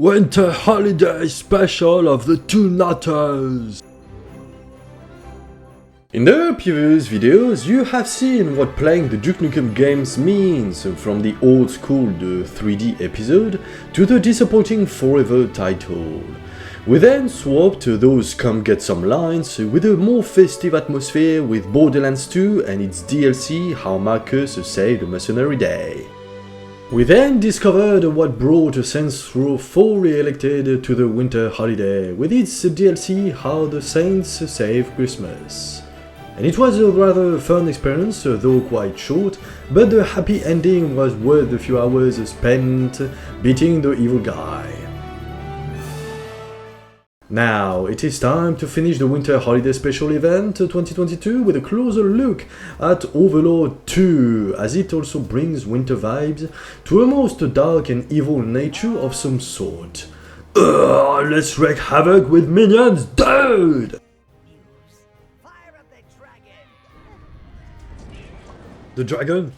Winter Holiday Special of the Two Nutters! In the previous videos, you have seen what playing the Duke Nukem games means, from the old school the 3D episode to the disappointing Forever title. We then swapped those come get some lines with a more festive atmosphere with Borderlands 2 and its DLC How Marcus Saved a Mercenary Day. We then discovered what brought Saints Row 4 re-elected to the winter holiday with its DLC How the Saints Save Christmas. And it was a rather fun experience, though quite short, but the happy ending was worth the few hours spent beating the evil guy. Now, it is time to finish the Winter Holiday Special Event 2022 with a closer look at Overlord 2, as it also brings winter vibes to a most dark and evil nature of some sort. Let's wreak havoc with minions, dude! The dragon?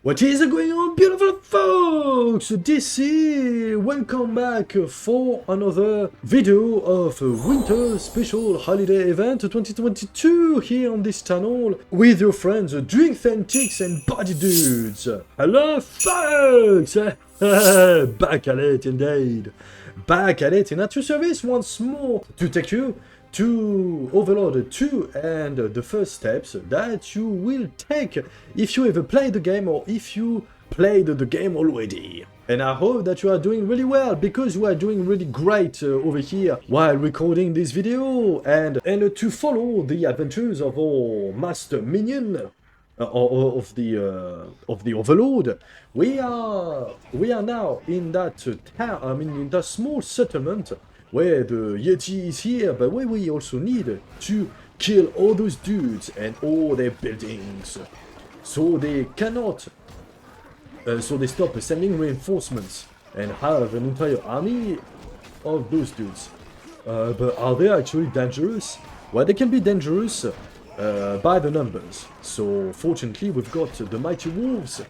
What is going on, beautiful folks? This is welcome back for another video of Winter Special Holiday Event 2022 here on this channel with your friends DRICKTHENTICS and BuddyDudes. Hello folks! Back at it indeed. Back at it and at your service once more to take you to Overlord 2 and the first steps that you will take if you ever played the game or if you played the game already. And I hope that you are doing really well, because you are doing really great over here while recording this video, and to follow the adventures of our master minion of the Overlord. We are now in that in that small settlement where the Yeti is here, but where we also need to kill all those dudes and all their buildings, so they cannot, so they stop sending reinforcements and have an entire army of those dudes. But are they actually dangerous? Well, they can be dangerous by the numbers. So fortunately, we've got the mighty wolves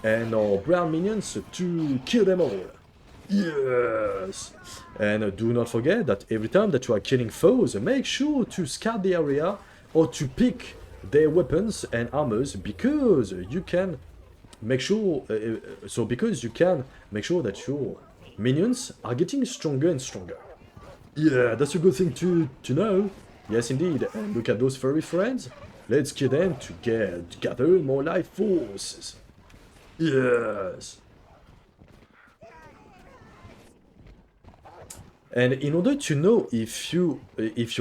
and our brown minions to kill them all. Yes! And do not forget that every time that you are killing foes, make sure to scout the area or to pick their weapons and armors, because you can make sure that your minions are getting stronger and stronger. Yeah, that's a good thing to know. Yes, indeed. And look at those furry friends. Let's kill them to gather more life forces. Yes. And in order to know if your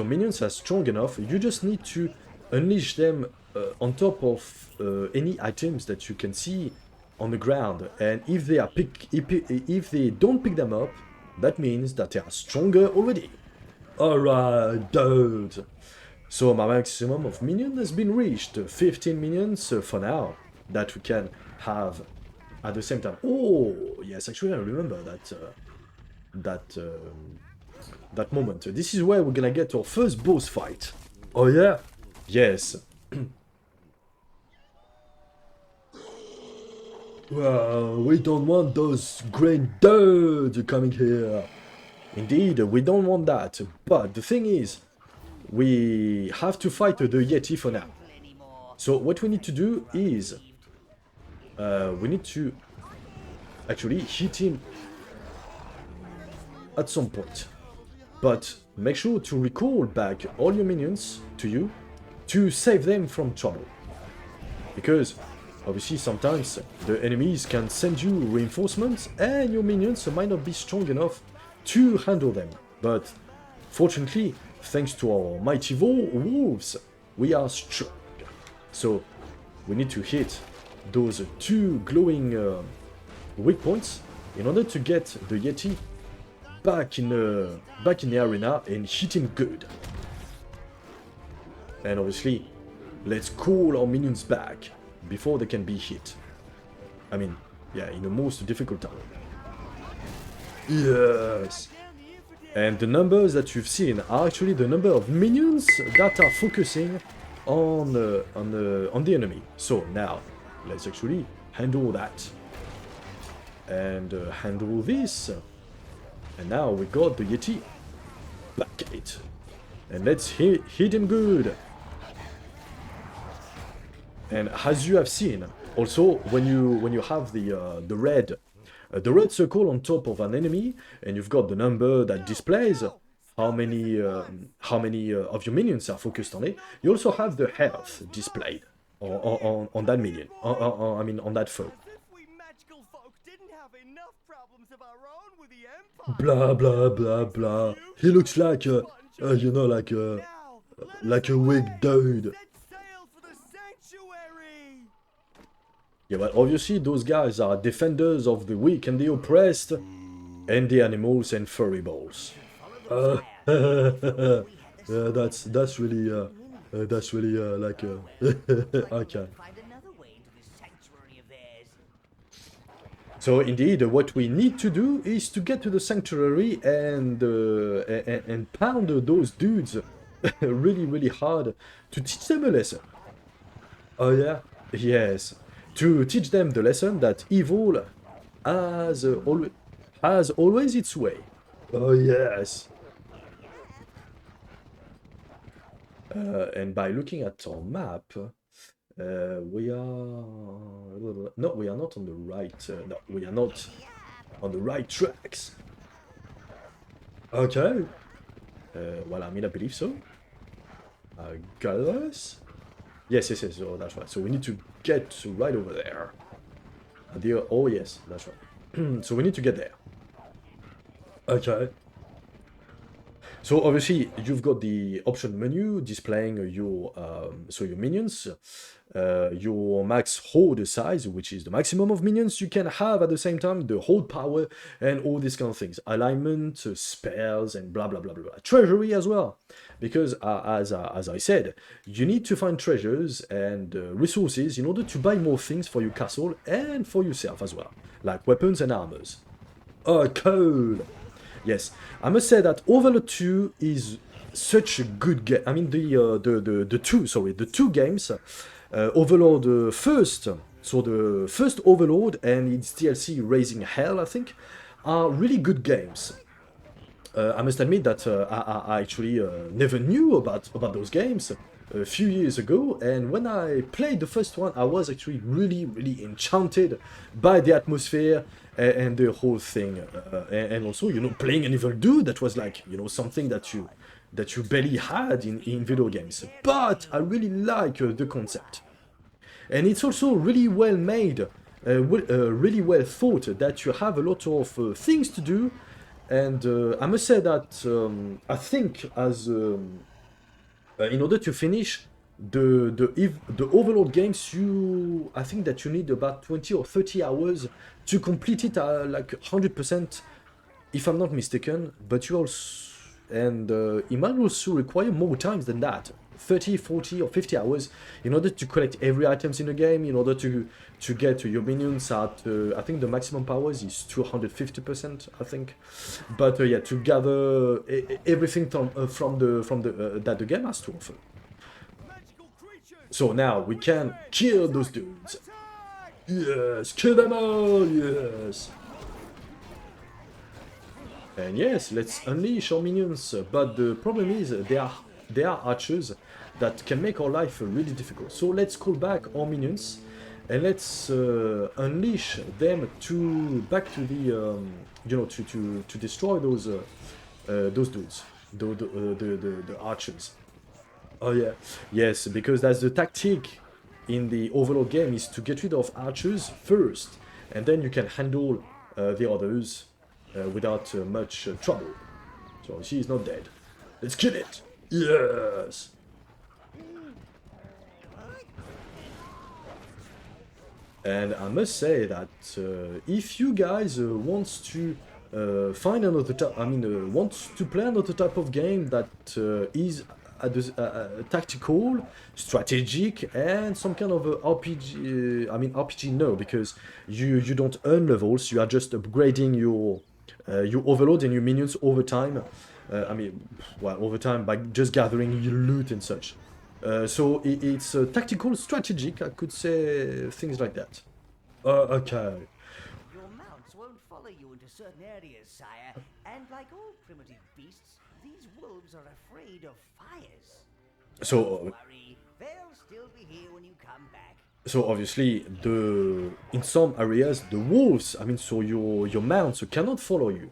minions are strong enough, you just need to unleash them on top of any items that you can see on the ground. And if they don't pick them up, that means that they are stronger already. Alright, dude. So my maximum of minions has been reached. 15 minions for now that we can have at the same time. Oh yes, actually I remember that moment. This is where we're gonna get our first boss fight. Oh yeah? Yes. Well, we don't want those great dudes coming here. Indeed, we don't want that. But the thing is, we have to fight the Yeti for now. So what we need to do is, we need to actually hit him at some point, but make sure to recall back all your minions to you to save them from trouble, because obviously sometimes the enemies can send you reinforcements and your minions might not be strong enough to handle them. But fortunately, thanks to our mighty wolves, we are strong. So we need to hit those two glowing weak points in order to get the Yeti back in the arena and hit him good. And obviously, let's call our minions back before they can be hit. I mean, yeah, in the most difficult time. Yes! And the numbers that you've seen are actually the number of minions that are focusing on the enemy. So now, let's actually handle that. And handle this. And now we got the Yeti back gate. And let's hit him good. And as you have seen, also when you have the red circle on top of an enemy, and you've got the number that displays how many of your minions are focused on it, you also have the health displayed on that minion. I mean on that foe. Blah blah blah blah. He looks like you know, like a weak dude. Yeah, but obviously those guys are defenders of the weak and the oppressed, and the animals and furry balls. Yeah, that's really like okay. So indeed, what we need to do is to get to the sanctuary and pound those dudes really hard to teach them a lesson. Oh yeah, yes, to teach them the lesson that evil has always its way. Oh yes. And by looking at our map, we are... No, we are not on the right... no, we are not on the right tracks. Okay. Well, I mean, I believe so. Guys? Yes, so that's right. So we need to get right over there. Oh, yes, that's right. So we need to get there. Okay. So obviously you've got the option menu displaying your your minions, your max hold size, which is the maximum of minions you can have at the same time, the hold power, and all these kind of things, alignment, spells, and blah blah blah blah. Treasury as well, because as I said, you need to find treasures and resources in order to buy more things for your castle and for yourself as well, like weapons and armors. Oh, cool. Yes, I must say that Overlord 2 is such a good game. I mean, the two games, Overlord first, so the first Overlord and its DLC Raising Hell, I think, are really good games. I must admit that I actually never knew about those games a few years ago, and when I played the first one, I was actually really enchanted by the atmosphere and the whole thing, and also, you know, playing an evil dude, that was like, you know, something that you barely had in video games. But I really like the concept, and it's also really well made, really well thought, that you have a lot of things to do, and I must say that I think as in order to finish the Overlord games, I think that you need about 20 or 30 hours to complete it like 100%, if I'm not mistaken. But you also, and it might also require more times than that, 30, 40 or 50 hours, in order to collect every items in the game, in order to get your minions at, I think the maximum powers is 250%, I think. But yeah, to gather everything from that the game has to offer. So now we can kill those dudes. Yes, kill them all, yes. And yes, let's unleash our minions, but the problem is they are archers that can make our life really difficult. So let's call back our minions, and let's unleash them back to the you know, to destroy those dudes, the archers. Oh yeah, yes, because that's the tactic in the Overlord game, is to get rid of archers first, and then you can handle the others without much trouble. So she is not dead. Let's kill it! Yes! And I must say that if you guys want to find another type, want to play another type of game that is tactical, strategic, and some kind of RPG. RPG no, because you don't earn levels. You are just upgrading your Overlord and your minions over time. Over time by just gathering your loot and such. So it's tactical, strategic. I could say things like that. Okay. Your mounts won't follow you into certain areas, sire, and like all primitive beasts, these wolves are afraid of fires. So, Don't worry, they'll still be here when you come back. so obviously, in some areas, the wolves, I mean, so your mounts cannot follow you.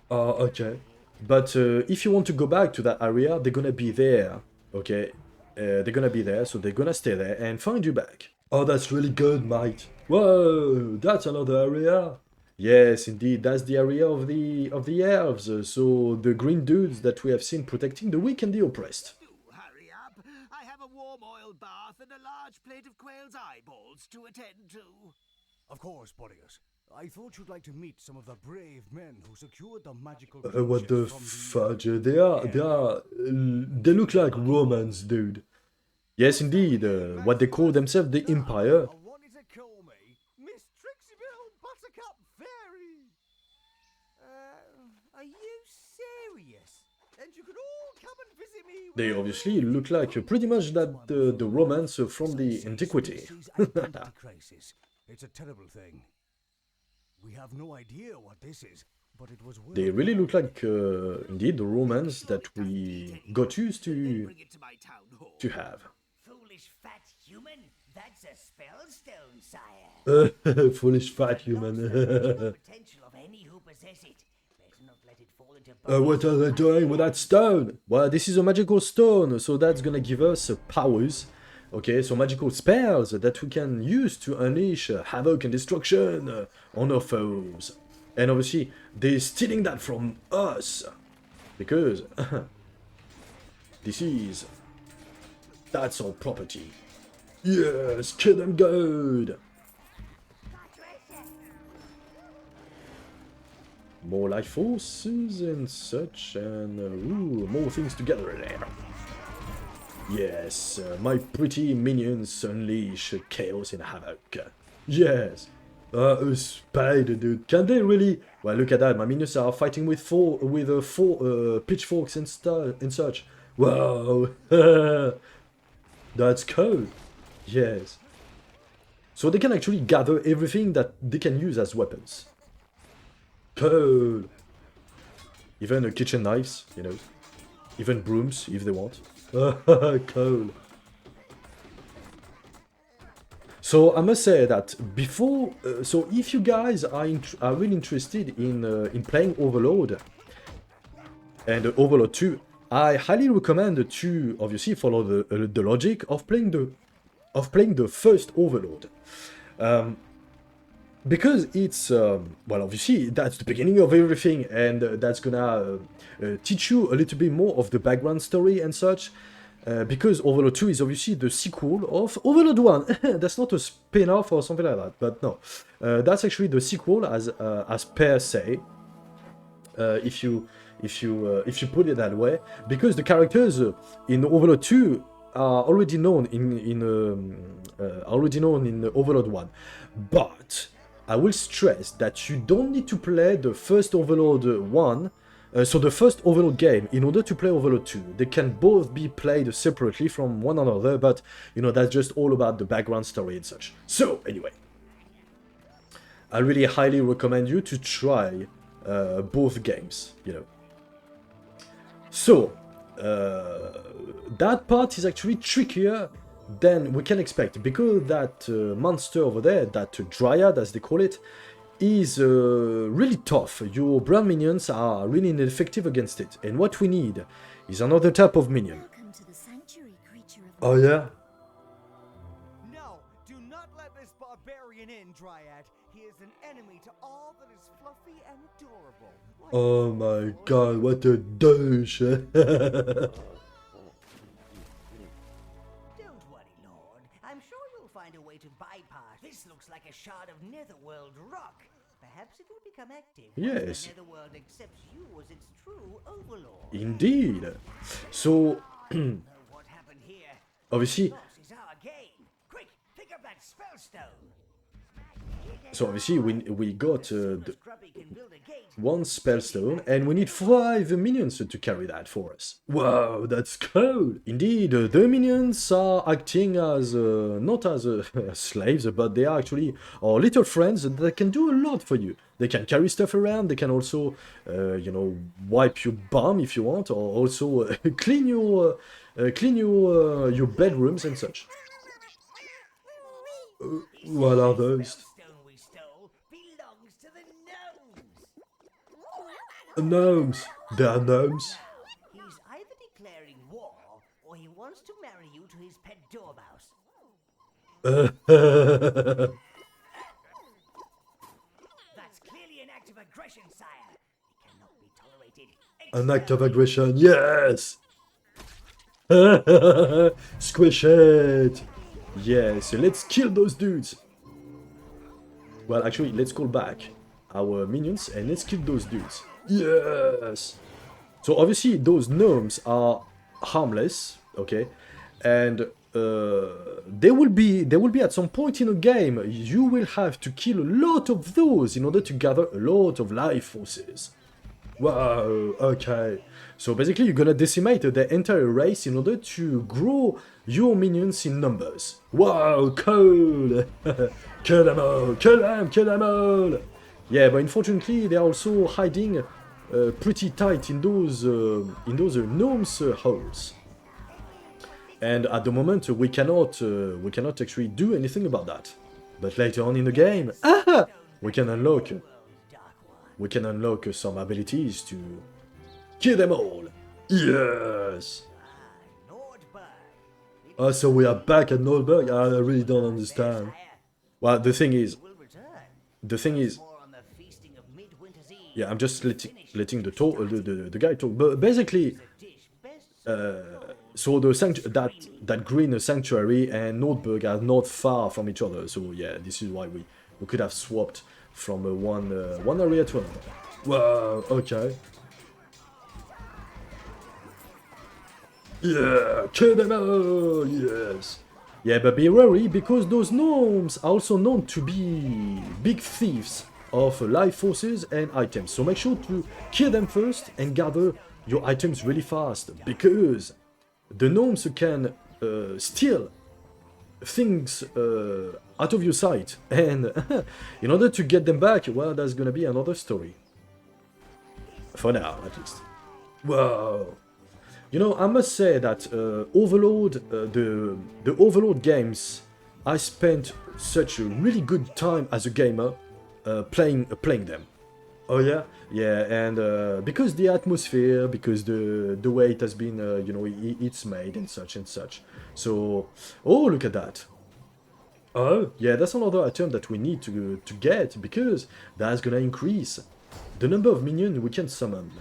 Okay. But if you want to go back to that area, they're gonna be there, okay? They're gonna be there, so they're gonna stay there and find you back. Oh, that's really good, mate. Whoa, that's another area. Yes, indeed, that's the area of the elves. So the green dudes that we have seen protecting the weak and the oppressed. Do hurry up. I have a warm oil bath and a large plate of quail's eyeballs to attend to. Of course, Boreas. I thought you'd like to meet some of the brave men who secured the magical What the creature from fudge? They look like Romans, dude. Yes, indeed. What they call themselves the Empire. I wanted to call me Miss Trixiebill Buttercup Fairy. Are you serious? And you could all come and visit me. They obviously look like pretty much that the Romans from the antiquity. Identity crisis. It's a terrible thing. We have no idea what this is, but it was. They really look like indeed the Romans that we got used Bring it to my town hall. to have. Foolish fat human, that's a spellstone, sire. Foolish fat human. Potential of any who possess it. Better not let it fall into What are they doing with that stone? Well, this is a magical stone, so that's gonna give us powers. Okay, so magical spells that we can use to unleash havoc and destruction on our foes. And obviously, they're stealing that from us. Because that's our property. Yes, kill them good. More life forces and such, and ooh, more things together there. Yes, my pretty minions unleash chaos and havoc. Yes, a spade, dude. Can they really? Well, look at that. My minions are fighting with four pitchforks and such. Wow, that's cool. Yes. So they can actually gather everything that they can use as weapons. Cool. Even kitchen knives, you know. Even brooms, if they want. Cool. So I must say that before, so if you guys are really interested in playing Overlord and Overlord 2, I highly recommend to obviously follow the logic of playing the first Overlord. Because it's, well, obviously, that's the beginning of everything, and that's gonna teach you a little bit more of the background story and such, because Overlord 2 is obviously the sequel of Overlord 1. That's not a spin-off or something like that, but no. That's actually the sequel as per se, if you put it that way, because the characters in Overlord 2 are already known in Overlord 1, but I will stress that you don't need to play the first Overlord 1, so the first Overlord game, in order to play Overlord 2. They can both be played separately from one another, but, you know, that's just all about the background story and such. So, anyway, I really highly recommend you to try both games, you know. So, that part is actually trickier than we can expect, because that monster over there, that dryad as they call it, is really tough. Your brown minions are really ineffective against it, and what we need is another type of minion. Welcome to the sanctuary, creature of Oh yeah? No, do not let this barbarian in, Dryad. He is an enemy to all that is fluffy and adorable. Oh my god, what a douche! Don't worry, Lord. I'm sure we'll find a way to bypass. This looks like a shard of netherworld rock. Perhaps it will become active Yes. once the netherworld accepts you as its true overlord. Indeed. So, What happened here? obviously, Loss is our game. Quick, pick up that spellstone. So obviously we got Scruppy can build a gate. one spellstone, and we need 5 minions to carry that for us. Wow, that's cool! Indeed, the minions are acting as, not as slaves, but they are actually our little friends that can do a lot for you. They can carry stuff around, they can also, you know, wipe your bum if you want, or also clean your bedrooms and such. What are those? Stone we stole belongs to the gnomes. Gnomes. They are gnomes. He's either declaring war or he wants to marry you to his pet dormouse. That's clearly an act of aggression, sire. It cannot be tolerated. An act of aggression, yes! Squish it! Yes, let's kill those dudes! Well, actually, let's call back our minions and let's kill those dudes. Yes! So obviously, those gnomes are harmless, okay? And they will be at some point in a game, you will have to kill a lot of those in order to gather a lot of life forces. Wow, okay. So basically you're gonna decimate the entire race in order to grow your minions in numbers. Wow, cool! Kill them all! Kill them all! Yeah, but unfortunately they're also hiding pretty tight in those gnomes' holes. And at the moment we cannot actually do anything about that. But later on in the game, we can unlock some abilities to kill them all. Yes. Oh, so we are back at Nordberg. I really don't understand. Well, the thing is, yeah, I'm just letting the guy talk. But basically, so that green sanctuary and Nordberg are not far from each other. So yeah, this is why we could have swapped from one area to another. Wow, okay. Yeah, kill them all, yes. Yeah, but be wary, because those gnomes are also known to be big thieves of life forces and items. So make sure to kill them first and gather your items really fast, because the gnomes can steal things out of your sight, and in order to get them back, well, that's gonna be another story. For now, at least. Wow. You know, I must say that Overlord, the Overlord games, I spent such a really good time as a gamer playing them. Oh yeah, yeah, and because the atmosphere, because the way it has been, you know, it's made and such and such. So, oh, look at that. Oh, yeah, that's another item that we need to get, because that's gonna increase the number of minions we can summon.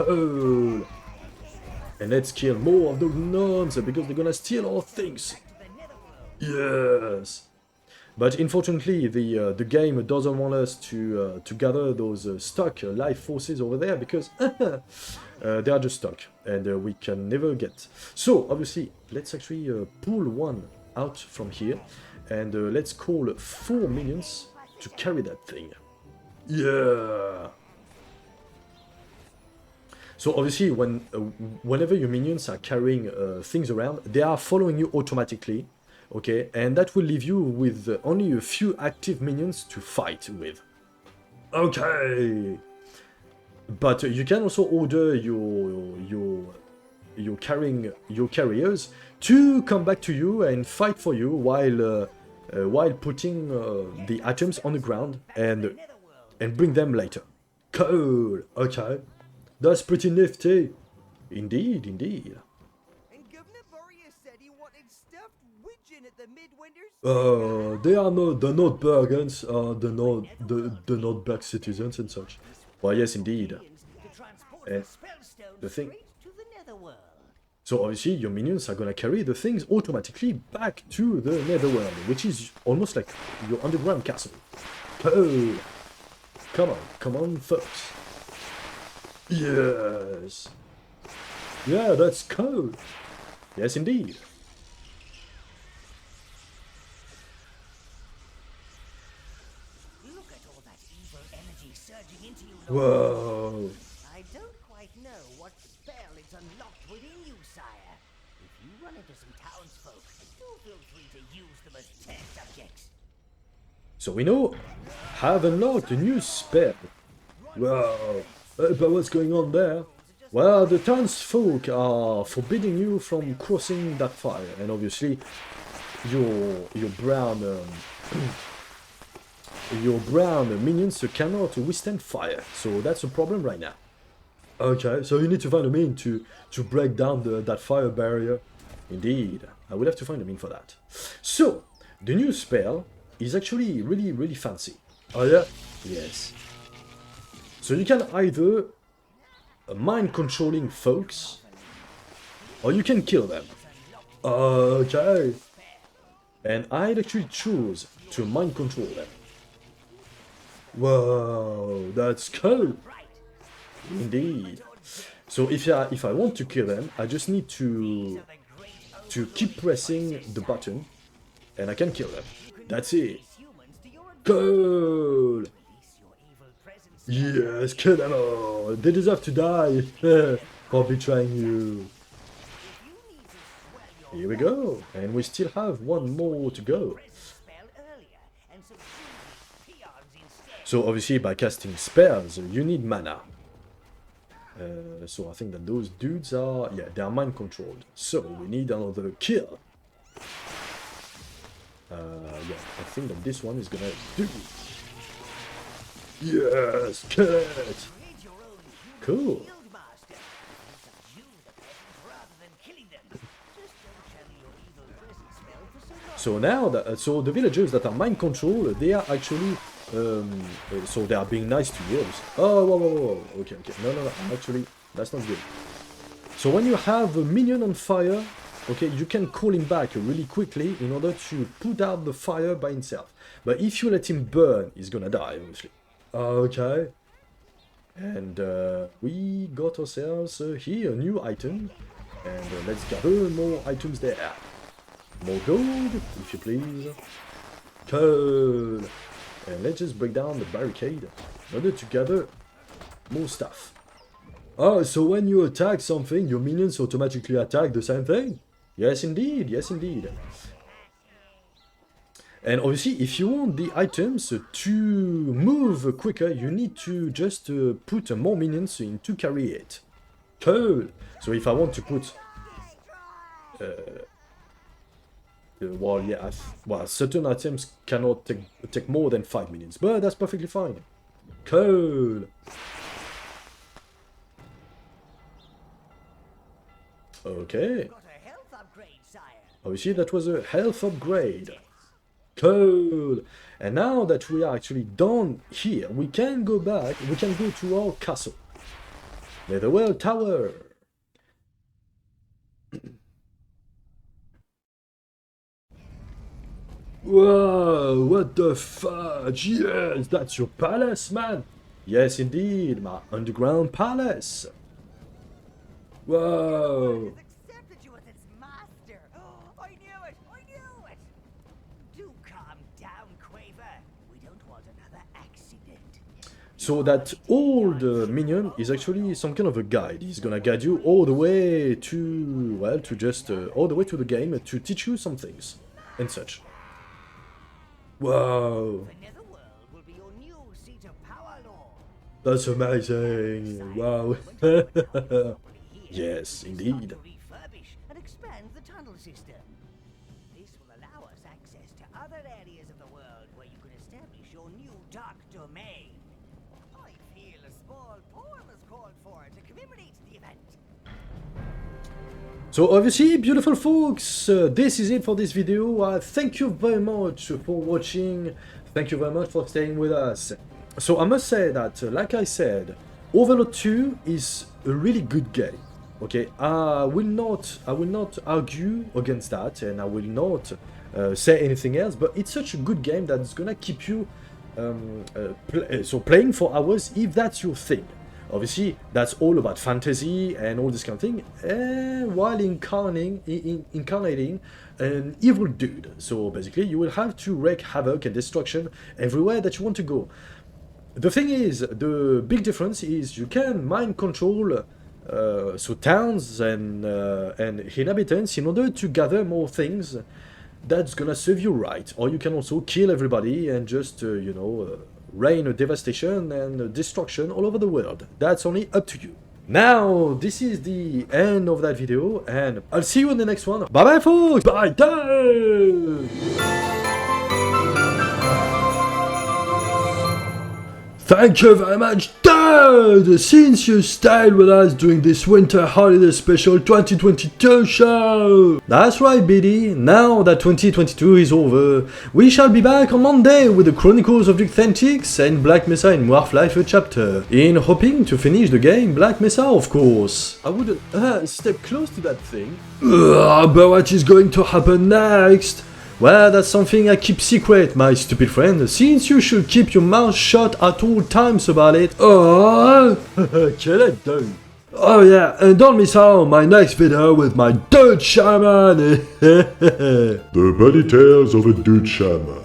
Oh, and let's kill more of those gnomes, because they're gonna steal our things. Yes. But unfortunately, the game doesn't want us to gather those stuck life forces over there, because they are just stuck, and we can never get. So, obviously, let's actually pull one out from here, and let's call 4 minions to carry that thing. Yeah! So obviously, whenever your minions are carrying things around, they are following you automatically, okay? And that will leave you with only a few active minions to fight with. Okay! But you can also order your carriers to come back to you and fight for you while putting the items on the ground and bring them later. Cool. Okay, that's pretty nifty. Indeed, indeed. And Governor Boreas said he wanted stuffed widgeon at the Midwinter's. They're not Bergens, the not Berg citizens and such. Well, yes, indeed. And the thing. So obviously your minions are gonna carry the things automatically back to the netherworld, which is almost like your underground castle. Oh, come on, folks. Yes. Yeah, that's cool. Yes, indeed. Whoa. I don't quite know what spell is unlocked within you, sire. If you run into some townsfolk, do feel free to use them as test subjects. So we know have unlocked a new spell. Wow. But what's going on there? Well, the townsfolk are forbidding you from crossing that fire, and obviously your brown your brown minions cannot withstand fire, so that's a problem right now. Okay, so you need to find a mean to break down that fire barrier. Indeed, I will have to find a mean for that. So the new spell is actually really fancy. Oh yeah? Yes. So you can either mind controlling folks, or you can kill them. Okay. And I'd actually choose to mind control them. Whoa, that's cool. Indeed. So if I want to kill them, I just need to keep pressing the button, and I can kill them. That's it. Cool. Yes, kill them all. They deserve to die for betraying you. Here we go, and we still have one more to go. So obviously by casting spells, you need mana. So I think that those dudes are, yeah, they are mind controlled. So we need another kill. Yeah, I think that this one is gonna do. Yes, kill it. Cool. So now, so the villagers that are mind controlled, they are actually, so they are being nice to you. Oh, whoa. Okay. No, actually, that's not good. So when you have a minion on fire, okay, you can call him back really quickly in order to put out the fire by himself. But if you let him burn, he's gonna die, obviously. Okay. And we got ourselves here a new item. And let's gather more items there. More gold, if you please. Cool. And let's just break down the barricade in order to gather more stuff. Oh, so when you attack something, your minions automatically attack the same thing? Yes, indeed. Yes, indeed. And obviously, if you want the items to move quicker, you need to just put more minions in to carry it. Cool. So if I want to put... well, yeah, well, certain items cannot take more than 5 minions, but that's perfectly fine. Cool. Okay. Obviously, that was a health upgrade. Cool. And now that we are actually done here, we can go back, we can go to our castle. Netherworld Tower. Whoa, what the fudge? Yes, that's your palace, man. Yes, indeed, my underground palace. Whoa. Accepted you as its master. I knew it. Do calm down, Quaver. We don't want another accident. So that old minion is actually some kind of a guide. He's gonna guide you all the way to, well, to just all the way to the game to teach you some things and such. Whoa. The Netherworld will be your new seat of power, Lord. That's amazing. Wow. Yes, indeed. Refurbish and expand the tunnel system. This will allow us access to other areas of the world where you can establish your new dark domain. I feel a small poem is called for to commemorate the event. So obviously, beautiful folks, this is it for this video. Thank you very much for watching. Thank you very much for staying with us. So I must say that, like I said, Overlord 2 is a really good game. Okay, I will not argue against that, and I will not say anything else. But it's such a good game that's gonna keep you playing for hours if that's your thing. Obviously, that's all about fantasy and all this kind of thing, while incarnating an evil dude. So basically, you will have to wreak havoc and destruction everywhere that you want to go. The thing is, the big difference is you can mind control so towns and inhabitants in order to gather more things that's gonna serve you right. Or you can also kill everybody and just, rain a devastation and destruction all over the world. That's only up to you. Now, this is the end of that video, and I'll see you in the next one. Bye bye, folks! Bye, dude! Thank you very much, dude! Since you stayed with us during this winter holiday special 2022 show! That's right, BD. Now that 2022 is over, we shall be back on Monday with the Chronicles of DRICKTHENTICS and Black Mesa in Warflife chapter. In hoping to finish the game Black Mesa, of course. I wouldn't step close to that thing. But what is going to happen next? Well, that's something I keep secret, my stupid friend, since you should keep your mouth shut at all times about it. Oh, kill it, dude. Oh yeah, and don't miss out on my next video with my dude shaman. The Buddy Tales of a Dude Shaman.